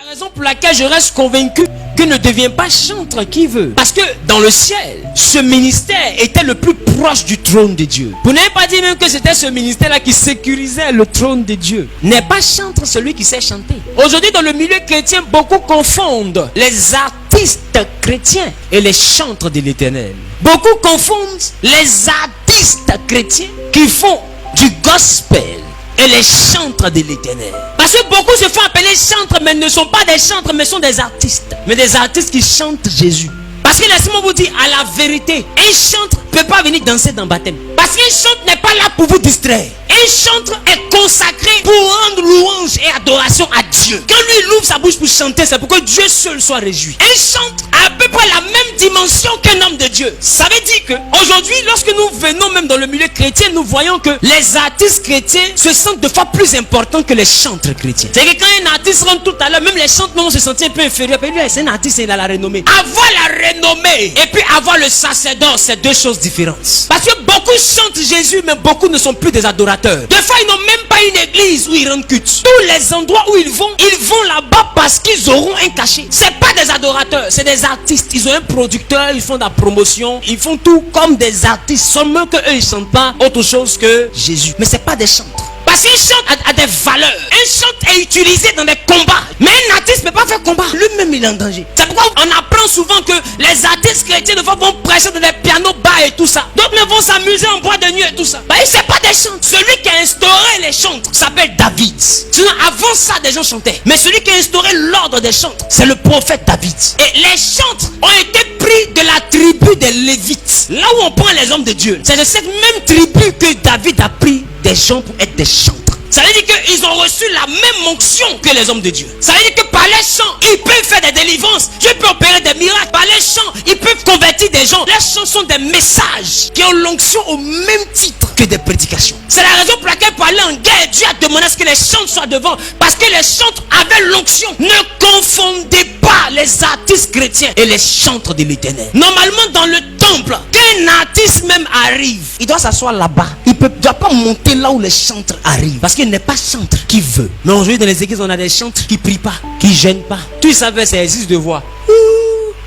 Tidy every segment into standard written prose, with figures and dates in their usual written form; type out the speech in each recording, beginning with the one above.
La raison pour laquelle je reste convaincu que ne devient pas chantre qui veut. Parce que dans le ciel, ce ministère était le plus proche du trône de Dieu. Vous n'avez pas dit même que c'était ce ministère-là qui sécurisait le trône de Dieu. N'est pas chantre celui qui sait chanter. Aujourd'hui, dans le milieu chrétien, beaucoup confondent les artistes chrétiens et les chantres de l'Éternel. Beaucoup confondent les artistes chrétiens qui font du gospel et les chantres de l'Éternel. Parce que beaucoup se font appeler chantres, mais ne sont pas des chantres, mais sont des artistes. Mais des artistes qui chantent Jésus. Parce que laissez-moi vous dire, à la vérité, un chantre ne peut pas venir danser dans le baptême. Parce qu'un chantre n'est pas là pour vous distraire. Un chantre est consacré pour rendre louange et adoration à Dieu. Quand lui il ouvre sa bouche pour chanter, c'est pour que Dieu seul soit réjoui. Un chantre a à peu près la même dimension qu'un homme de Dieu. Ça veut dire que aujourd'hui, lorsque nous venons même dans le milieu chrétien, nous voyons que les artistes chrétiens se sentent deux fois plus importants que les chantres chrétiens. C'est que quand un artiste rentre tout à l'heure, même les chantres vont se sentir un peu inférieurs. C'est un artiste, il a la renommée. Avoir la renommée et puis avoir le sacerdoce, c'est deux choses différentes. Parce que beaucoup chantent Jésus, mais beaucoup ne sont plus des adorateurs. Des fois, ils n'ont même pas une église où ils rendent culte. Tous les endroits où ils vont là-bas parce qu'ils auront un cachet. C'est pas des adorateurs, c'est des artistes. Ils ont un producteur, ils font de la promotion, ils font tout comme des artistes. Seulement que eux, ils chantent pas autre chose que Jésus. Mais c'est pas des chantres. Parce qu'un chant a des valeurs. Un chant est utilisé dans des combats. Mais un artiste ne peut pas faire combat. Lui-même, il est en danger. C'est pourquoi on apprend souvent que les artistes chrétiens de fois vont prêcher dans des pianos bas et tout ça. D'autres vont s'amuser en boîte de nuit et tout ça. Bah, c'est pas des chantres. Celui qui a instauré les chantres s'appelle David. Sinon, avant ça, des gens chantaient. Mais celui qui a instauré l'ordre des chantres, c'est le prophète David. Et les chantres ont été pris de la tribu des Lévites. Là où on prend les hommes de Dieu. C'est de cette même tribu que David a pris des gens pour être des chantres. Ça veut dire qu'ils ont reçu la même onction que les hommes de Dieu. Ça veut dire que par les chants, ils peuvent faire des délivrances. Dieu peut opérer des miracles. Par les chants, ils peuvent convertir des gens. Les chants sont des messages qui ont l'onction au même titre que des prédications. C'est la raison pour laquelle pour aller en guerre, Dieu a demandé à ce que les chantres soient devant. Parce que les chantres avaient l'onction. Ne confondez pas les artistes chrétiens et les chantres de l'Éternel. Normalement, dans le temple, qu'un artiste même arrive, il doit s'asseoir là-bas. Il ne doit pas monter là où les chantres arrivent. Parce qu'il n'est pas chantre qui veut. Mais aujourd'hui, dans les églises, on a des chantres qui ne prient pas, qui ne gênent pas. Tu savais, c'est exercice de voix.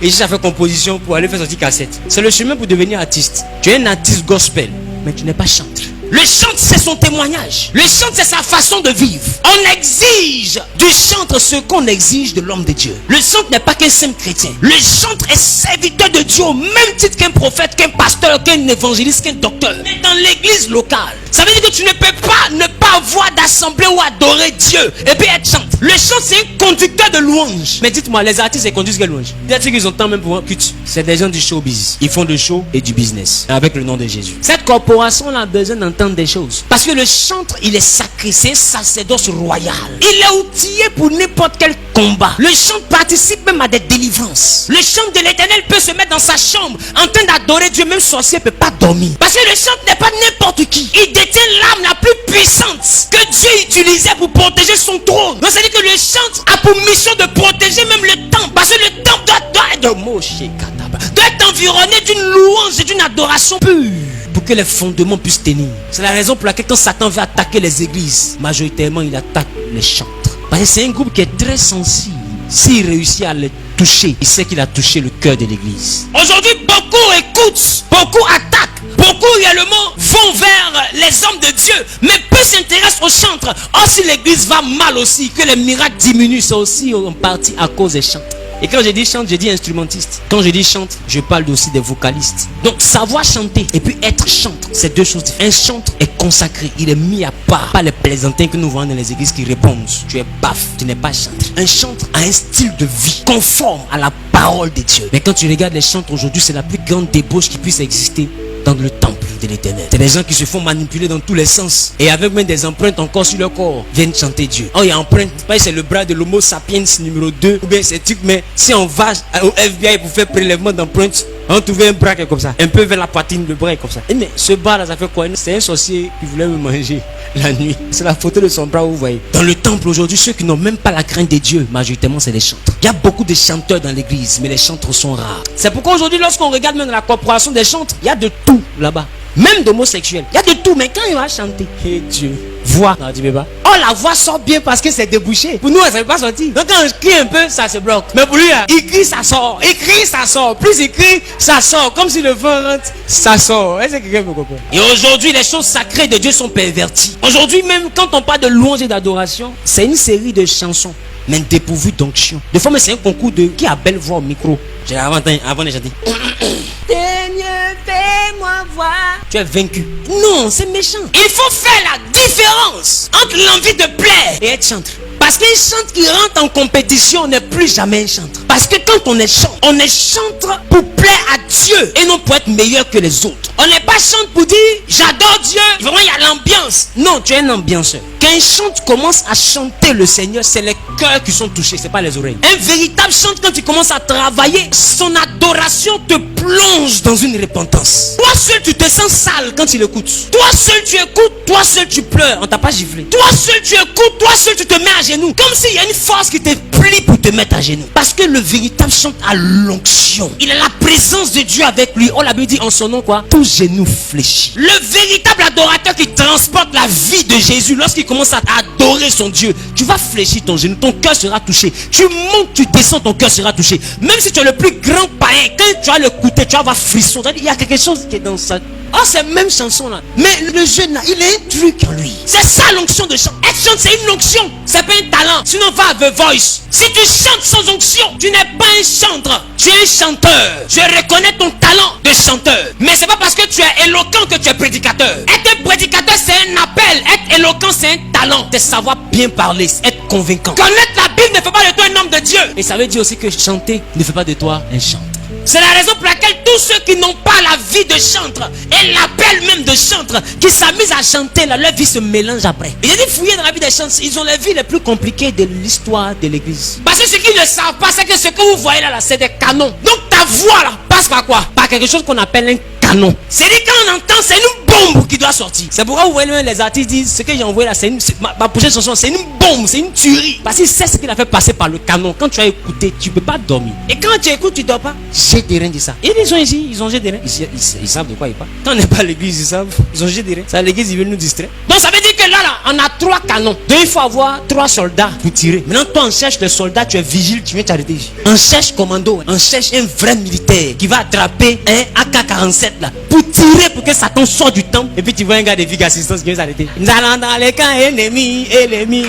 Et j'ai fait composition pour aller faire sortir cassette. C'est le chemin pour devenir artiste. Tu es un artiste gospel, mais tu n'es pas chantre. Le chantre, c'est son témoignage. Le chantre, c'est sa façon de vivre. On exige du chantre ce qu'on exige de l'homme de Dieu. Le chantre n'est pas qu'un simple chrétien. Le chantre est serviteur de Dieu au même titre qu'un prophète, qu'un pasteur, qu'un évangéliste, qu'un docteur. Mais dans l'église locale, ça veut dire que tu ne peux pas ne pas avoir d'assemblée ou adorer Dieu et puis être chantre. Le chantre, c'est un conducteur de louange. Mais dites-moi, les artistes, ils conduisent quelle louange? Peut-être qu'ils ont tant même pour un culte. C'est des gens du showbiz. Ils font du show et du business avec le nom de Jésus. Cette corporation a besoin d'entendre des choses. Parce que le chantre, il est sacré, c'est un sacerdoce royal. Il est outillé pour n'importe quel combat. Le chantre participe même à des délivrances. Le chantre de l'Éternel peut se mettre dans sa chambre en train d'adorer Dieu. Même sorcier ne peut pas dormir. Parce que le chantre n'est pas n'importe qui. Il détient l'arme la plus puissante que Dieu utilisait pour protéger son trône. Donc c'est-à-dire que le chantre a pour mission de protéger même le temple. Parce que le temple doit être environné d'une louange et d'une adoration pure, pour que les fondements puissent tenir. C'est la raison pour laquelle quand Satan veut attaquer les églises, majoritairement il attaque les chantres. Parce que c'est un groupe qui est très sensible. S'il réussit à les toucher, il sait qu'il a touché le cœur de l'église. Aujourd'hui, beaucoup écoutent, beaucoup attaquent, beaucoup réellement vont vers les hommes de Dieu, mais peu s'intéressent aux chantres. Or, si l'église va mal aussi, que les miracles diminuent, c'est aussi en partie à cause des chantres. Et quand je dis chante, je dis instrumentiste. Quand je dis chante, je parle aussi des vocalistes. Donc savoir chanter et puis être chantre, c'est deux choses différentes. Un chantre est consacré, il est mis à part. Pas les plaisantins que nous voyons dans les églises qui répondent. Tu es baf, tu n'es pas chantre. Un chantre a un style de vie conforme à la parole de Dieu. Mais quand tu regardes les chantres aujourd'hui, c'est la plus grande débauche qui puisse exister dans le temple de l'Éternel. C'est des gens qui se font manipuler dans tous les sens et avec même des empreintes encore sur leur corps viennent chanter Dieu. Oh, il y a empreinte, c'est le bras de l'homo sapiens numéro 2 ou bien c'est truc, mais si on va au FBI pour faire prélèvement d'empreintes, on trouve un bras qui est comme ça, un peu vers la poitrine, le bras est comme ça. Et mais ce bras là, ça fait quoi? C'est un sorcier qui voulait me manger la nuit. C'est la photo de son bras, vous voyez. Dans le temple aujourd'hui, ceux qui n'ont même pas la crainte de Dieu, majoritairement c'est les chantres. Il y a beaucoup de chanteurs dans l'église, mais les chantres sont rares. C'est pourquoi aujourd'hui, lorsqu'on regarde même la corporation des chantres, il y a de tout là-bas. Même d'homosexuels. Il y a de tout, mais quand il va chanter, hey Dieu, voix. Non, tu peux pas. Oh, la voix sort bien parce que c'est débouché. Pour nous, ça ne peut pas sortir. Donc quand je crie un peu, ça se bloque. Mais pour lui, il crie, ça sort. Il crie, ça sort. Plus il crie, ça sort. Comme si le vent rentre, ça sort. Est-ce que quelqu'un me comprend? Et aujourd'hui, les choses sacrées de Dieu sont perverties. Aujourd'hui, même quand on parle de louange et d'adoration, c'est une série de chansons, mais dépourvues d'onction. Des fois, c'est un concours de qui a belle voix au micro. J'ai avant de chanter. Seigneur, fais-moi voir. Tu es vaincu. Non, c'est méchant. Il faut faire la différence entre l'envie de plaire et être chanteur. Parce qu'un chantre qui rentre en compétition n'est plus jamais un chantre. Parce que quand on est chantre pour plaire à Dieu et non pour être meilleur que les autres. On n'est pas chantre pour dire j'adore Dieu. Vraiment, il y a l'ambiance. Non, tu es un ambianceur. Quand un chantre commence à chanter le Seigneur, c'est les cœurs qui sont touchés, c'est pas les oreilles. Un véritable chantre, quand tu commences à travailler, son adoration te plonge dans une repentance. Toi seul, tu te sens sale quand tu l'écoutes. Toi seul, tu écoutes. Toi seul, tu pleures. On t'a pas giflé. Toi seul, tu écoutes. Toi seul, tu te mets à genoux. Comme s'il y a une force qui te plie pour te mettre à genoux. Parce que le véritable chantre a l'onction. Il a la présence de Dieu avec lui. Oh, la Bible dit en son nom quoi? Tout genou fléchit. Le véritable adorateur qui transporte la vie de Jésus, lorsqu'il commence à adorer son Dieu, tu vas fléchir ton genou, ton cœur sera touché. Tu montes, tu descends, ton cœur sera touché. Même si tu es le plus grand païen, quand tu vas l'écouter, tu vas avoir frisson. Il y a quelque chose qui est dans ça. Oh, c'est même chanson là. Mais le jeune là, il a un truc en lui. C'est ça l'onction de chant. Être chante, c'est une onction. C'est pas un talent. Sinon, va à The Voice. Si tu chantes sans onction, tu n'es pas un chanteur. Tu es un chanteur. Je reconnais ton talent de chanteur. Mais c'est pas parce que tu es éloquent que tu es prédicateur. Être un prédicateur, c'est un appel. Être éloquent, c'est un talent. De savoir bien parler, être convaincant. Connaître la Bible ne fait pas de toi un homme de Dieu. Et ça veut dire aussi que chanter ne fait pas de toi un chanteur. C'est la raison pour laquelle tous ceux qui n'ont pas la vie de chantre et l'appel même de chantre, qui s'amusent à chanter, là, leur vie se mélange après. Il y a des fouillés dans la vie des chantres, ils ont les vies les plus compliquées de l'histoire de l'église. Parce que ceux qui ne savent pas, c'est que ce que vous voyez là, c'est des canons. Donc ta voix là passe par quoi? Par quelque chose qu'on appelle un canon. C'est-à-dire quand on entend, c'est une bombe qui doit sortir. C'est pourquoi vous voyez les artistes disent, ce que j'ai envoyé là, c'est ma prochaine chanson, c'est une bombe, c'est une tuerie. Parce qu'il sait ce qu'il a fait passer par le canon. Quand tu as écouté, tu ne peux pas dormir. Et quand tu écoutes, tu ne dors pas. J'ai des reins de ça. Et ils sont ici, ils ont j'ai des reins. Ils savent de quoi ils parlent. Quand on n'est pas à l'église, ils savent. Ils ont j'ai des reins. Ça, l'église, ils veulent nous distraire. Donc ça veut dire que là, on a 3 canons. Donc il faut avoir 3 soldats pour tirer. Maintenant, toi, on cherche le soldat, tu es vigile, tu viens t'arrêter. On cherche commando, on cherche un vrai militaire qui va attraper un AK-47 là, pour tirer pour que Satan sorte du temple. Et puis tu vois un gars de Vigue Assistance qui vient s'arrêter. Nous allons dans les camps ennemis.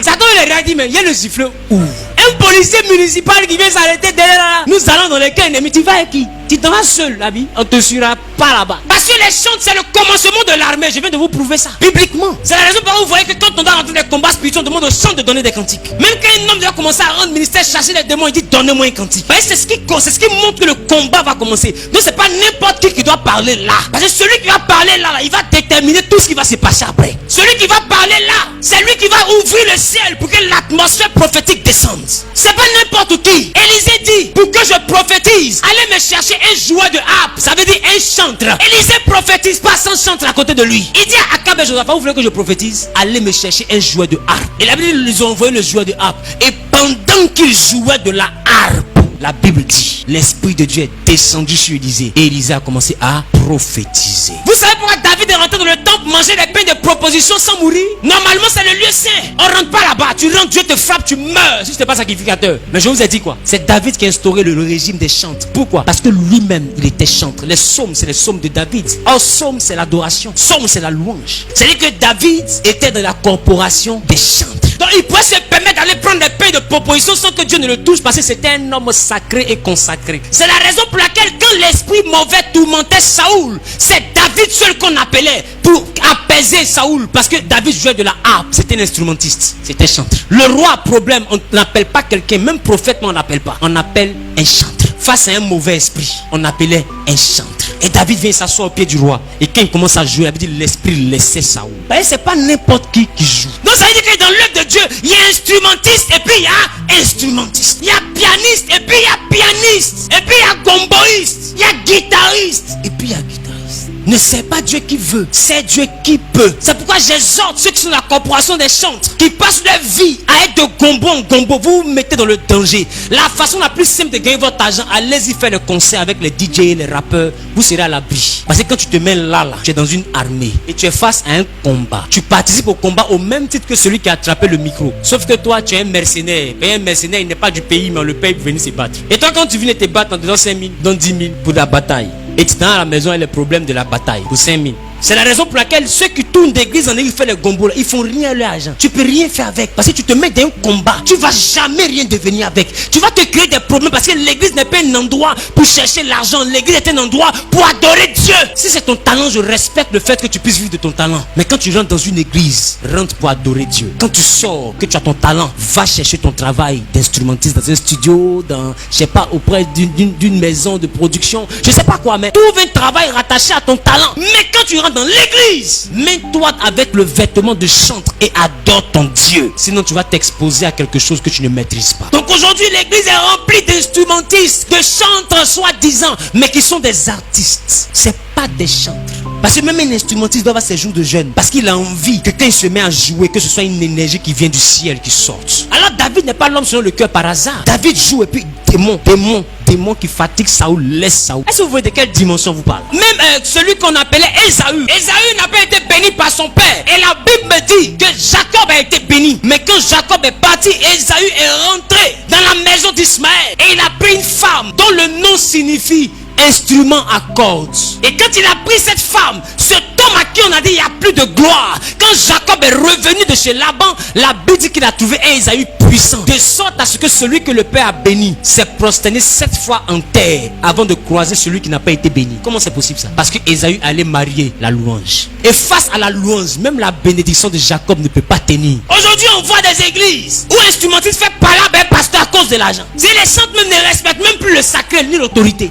Satan il regarde, dit mais il y a le sifflet. Un policier municipal qui vient s'arrêter derrière là. Nous allons dans les camps ennemis. Tu vas avec qui? Tu t'en vas seul, la vie. On te suivra pas là-bas. Parce que les chantres, c'est le commencement de l'armée. Je viens de vous prouver ça. Bibliquement. C'est la raison pour laquelle vous voyez que quand on doit rentrer dans les combats spirituels, on demande aux chants de donner des cantiques. Même quand un homme doit commencer à rendre ministère, chasser les démons, il dit donnez-moi un cantique. C'est ce qui montre que le combat va commencer. Donc c'est pas n'importe qui doit parler là. Parce que celui qui va parler là, il va déterminer tout ce qui va se passer après. Celui qui va parler là, c'est lui qui va ouvrir le ciel pour que l'atmosphère prophétique descende. C'est pas n'importe qui. Élisée dit, pour que je prophétise, allez me chercher un joueur de harpe. Ça veut dire un chantre. Élisée prophétise pas sans chantre à côté de lui. Il dit à Akab et Josaphat, vous voulez que je prophétise? Allez me chercher un joueur de harpe. Et la Bible, ils ont envoyé le joueur de harpe. Et pendant qu'il jouait de la harpe, la Bible dit, l'Esprit de Dieu est descendu sur Élisée. Et Élisée a commencé à prophétiser. Vous savez pourquoi David est rentré dans le temple manger des pains de proposition sans mourir? Normalement, c'est le lieu saint. On rentre pas là-bas. Tu rentres, Dieu te frappe, tu meurs. Si tu n'es pas sacrificateur. Mais je vous ai dit quoi? C'est David qui a instauré le régime des chantres. Pourquoi? Parce que lui-même, il était chantre. Les psaumes, c'est les psaumes de David. Or, psaume, c'est l'adoration. Psaume, c'est la louange. C'est-à-dire que David était dans la corporation des chantres. Donc, il pouvait se permettre d'aller prendre des pains de proposition sans que Dieu ne le touche parce que c'était un homme sacré et consacré. C'est la raison pour laquelle quand l'esprit mauvais tourmentait Saoul, c'est David seul qu'on appelait pour apaiser Saoul. Parce que David jouait de la harpe. C'était un instrumentiste. C'était chanteur. Le roi a problème. On n'appelle pas quelqu'un. Même prophète, on n'appelle pas. On appelle un chanteur. Face à un mauvais esprit, on appelait un chanteur. Et David vient s'asseoir au pied du roi. Et quand il commence à jouer, il dit l'esprit laissait Saoul. C'est pas n'importe qui joue. Donc ça veut dire que dans l'œuvre de Dieu, il y a instrumentiste et puis il y a instrumentiste. Il y a pianiste et puis il y a pianiste. Et puis il y a gomboïste. Il y a guitariste et puis il y a guitariste. Ne c'est pas Dieu qui veut, c'est Dieu qui peut. C'est pourquoi j'exhorte ceux qui sont dans la corporation des chantres, qui passent leur vie à être de gombo en gombo. Vous vous mettez dans le danger. La façon la plus simple de gagner votre argent, allez-y faire le concert avec les DJ, les rappeurs. Vous serez à l'abri. Parce que quand tu te mets là, tu es dans une armée et tu es face à un combat. Tu participes au combat au même titre que celui qui a attrapé le micro. Sauf que toi, tu es un mercenaire. Et un mercenaire, il n'est pas du pays, mais on le paye pour venir se battre. Et toi, quand tu viens te battre en te donnant 5 000, donne 10 000 pour la bataille. Et tu es dans la maison et les problèmes de la bataille pour 5 000. C'est la raison pour laquelle ceux qui tournent d'église en église, font les gombos, ils font rien à leur argent. Tu peux rien faire avec. Parce que tu te mets dans un combat. Tu vas jamais rien devenir avec. Tu vas te créer des problèmes parce que l'église n'est pas un endroit pour chercher l'argent. L'église est un endroit pour adorer Dieu. Si c'est ton talent, je respecte le fait que tu puisses vivre de ton talent. Mais quand tu rentres dans une église, rentre pour adorer Dieu. Quand tu sors, que tu as ton talent, va chercher ton travail d'instrumentiste dans un studio, dans, je sais pas, auprès d'une maison de production. Je sais pas quoi, mais trouve un travail rattaché à ton talent. Mais quand tu rentres dans l'église, mets-toi avec le vêtement de chantre et adore ton Dieu. Sinon tu vas t'exposer à quelque chose que tu ne maîtrises pas. Donc aujourd'hui l'église est remplie d'instrumentistes, de chantres soi-disant, mais qui sont des artistes. C'est pas des chantres. Parce que même un instrumentiste doit avoir ses jours de jeûne. Parce qu'il a envie que quand il se met à jouer, que ce soit une énergie qui vient du ciel qui sorte. Alors David n'est pas l'homme selon le cœur par hasard. David joue et puis démon qui fatigue Saoul, laisse Saoul. Est-ce que vous voyez de quelle dimension vous parle? Même celui qu'on appelait Ésaü. Ésaü n'a pas été béni par son père. Et la Bible me dit que Jacob a été béni. Mais quand Jacob est parti, Ésaü est rentré dans la maison d'Ismaël. Et il a pris une femme dont le nom signifie instrument à cordes. Et quand il a pris cette femme, cet homme à qui on a dit il n'y a plus de gloire, quand Jacob est revenu de chez Laban, la Bible dit qu'il a trouvé un Ésaü puissant, de sorte à ce que celui que le Père a béni s'est prosterné 7 fois en terre avant de croiser celui qui n'a pas été béni. Comment c'est possible ça? Parce que Ésaü allait marier la louange. Et face à la louange, même la bénédiction de Jacob ne peut pas tenir. Aujourd'hui on voit des églises où instrumentiste fait parler à un pasteur à cause de l'argent. Si les chantres même ne respectent même plus le sacré ni l'autorité.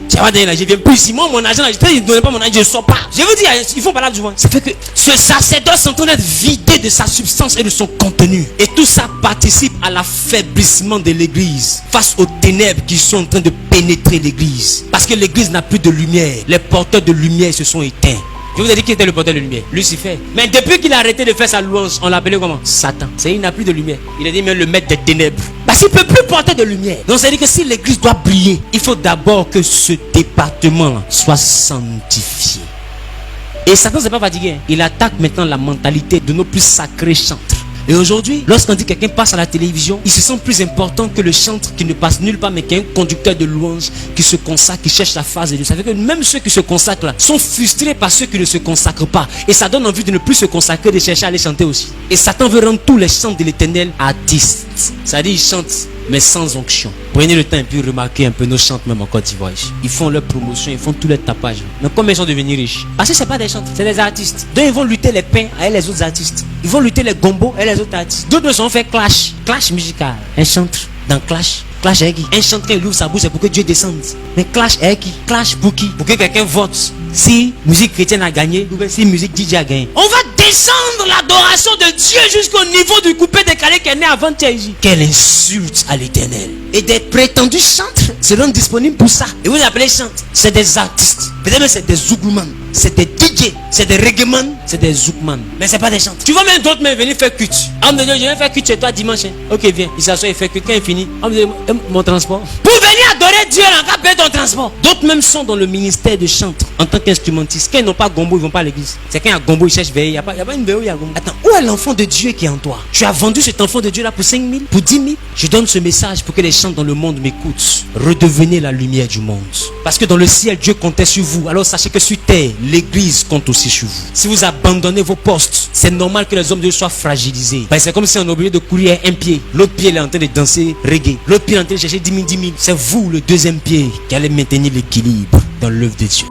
Je viens plus ici, moi mon argent, je ne donnais pas mon argent, je ne sors pas. Je vous dis, ils font parler du vent. Ça fait que ce sacerdoce est en train d'être vidé de sa substance et de son contenu. Et tout ça participe à l'affaiblissement de l'église face aux ténèbres qui sont en train de pénétrer l'église. Parce que l'église n'a plus de lumière. Les porteurs de lumière se sont éteints. Je vous ai dit qui était le porteur de lumière? Lucifer. Mais depuis qu'il a arrêté de faire sa louange, on l'appelait comment? Satan. C'est il n'a plus de lumière. Il a dit même le maître des ténèbres. Parce qu'il ne peut plus porter de lumière. Donc ça veut dire que si l'église doit briller, il faut d'abord que ce département soit sanctifié. Et Satan ne s'est pas fatigué. Il attaque maintenant la mentalité de nos plus sacrés chantres. Et aujourd'hui, lorsqu'on dit que quelqu'un passe à la télévision, il se sent plus important que le chantre qui ne passe nulle part, mais qui est un conducteur de louange, qui se consacre, qui cherche la face de Dieu. Ça fait que même ceux qui se consacrent là sont frustrés par ceux qui ne se consacrent pas. Et ça donne envie de ne plus se consacrer, de chercher à aller chanter aussi. Et Satan veut rendre tous les chants de l'Éternel artistes. Ça veut dire ils chantent, mais sans onction. Prenez le temps et puis remarquez un peu nos chants même en Côte d'Ivoire. Ils font leur promotion, ils font tous les tapages. Mais comment ils sont devenus riches? Parce que ce n'est pas des chanteurs, c'est des artistes. Donc ils vont lutter les pains avec les autres artistes. Ils vont lutter les gombos avec les autres artistes. D'autres sont fait clash. Clash musical. Un chantre dans clash. Clash avec qui? Un chanteur qui ouvre sa bouche, c'est pour que Dieu descende. Mais clash avec qui? Clash pour qui? Pour que quelqu'un vote. Si musique chrétienne a gagné, ou bien si musique DJ a gagné. On va descendre l'adoration de Dieu jusqu'au niveau du coupé décalé qui est né avant Jésus. Quelle insulte à l'Éternel. Et des prétendus chantres seront disponibles pour ça. Et vous appelez chantres? C'est des artistes. Peut-être même c'est des zougouman. C'est des DJ. C'est des reggaeman. C'est des zoukman. Mais c'est pas des chantres. Tu vois même d'autres même venir faire culte. Homme de Dieu, je viens faire culte chez toi dimanche. Ok, viens. Il s'assoit, il fait culte. Quand il finit, homme de Dieu, mon transport. Pour venir adorer Dieu, on va payer ton transport. D'autres même sont dans le ministère de chantre en tant qu'instrumentistes. Quand ils n'ont pas gombo, ils vont pas à l'église. C'est quand il y a gombo, ils cherchent veille. Il n'y a pas une veille, il y a gombo. Attends, où est l'enfant de Dieu qui est en toi? Tu as vendu cet enfant de Dieu là pour 5 000, pour 10 000. Je donne ce message pour que les chantres dans le monde m'écoutent. Redevenez la lumière du monde. Parce que dans le ciel, Dieu comptait sur vous. Alors sachez que sur terre, l'église compte aussi sur vous. Si vous abandonnez vos postes, c'est normal que les hommes de Dieu soient fragilisés. C'est comme si on est obligé de courir un pied. L'autre pied il est en train de danser reggae. L'autre pied est en train de chercher 10 000. C'est vous, le deuxième pied, qui allez maintenir l'équilibre dans l'œuvre de Dieu.